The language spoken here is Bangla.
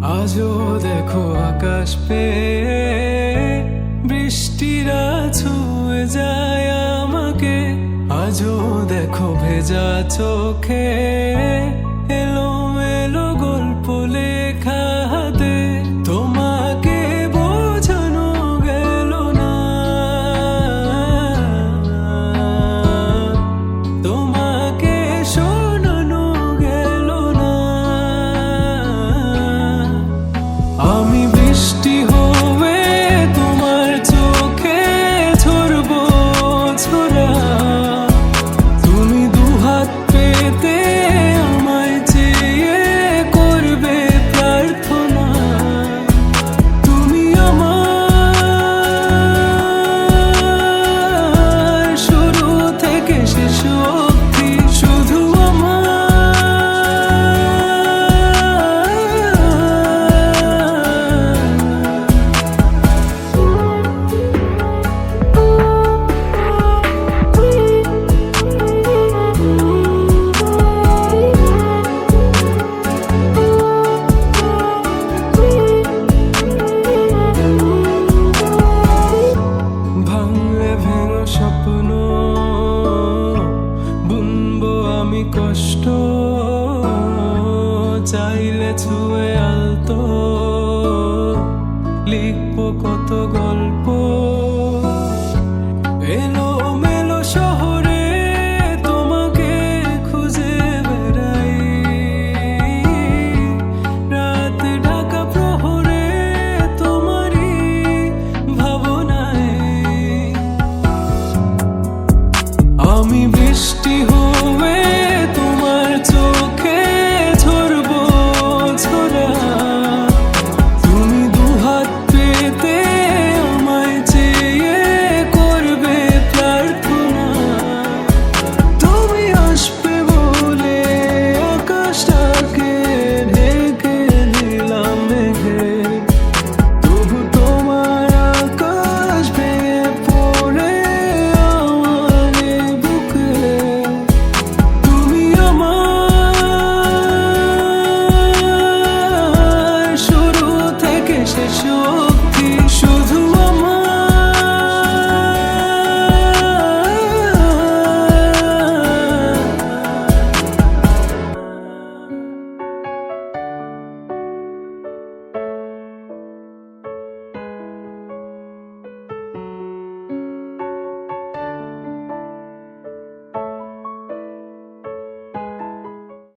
আজও দেখো আকাশ পেয়ে বৃষ্টিরা ছুঁয়ে যায় আমাকে। আজও দেখো ভেজা চোখে এলো এলো গল্প লেখা হাতে। তোমাকে বোঝানো গেল না, তোমাকে শোনানো গেল না। আমি বৃষ্টি হয়ে তোমার চোখে ঝরবো ছোড়া, তুমি দুহাত পেতে আমায় চেয়ে করবে প্রার্থনা। তুমি আমার শুরু থেকে শেষ অবধি, শুধু ভাঙলে ভেঙো স্বপ্ন বুনবো আমি কষ্ট, চাইলে ছুঁয়ে আলতো লিখবো কত গল্প।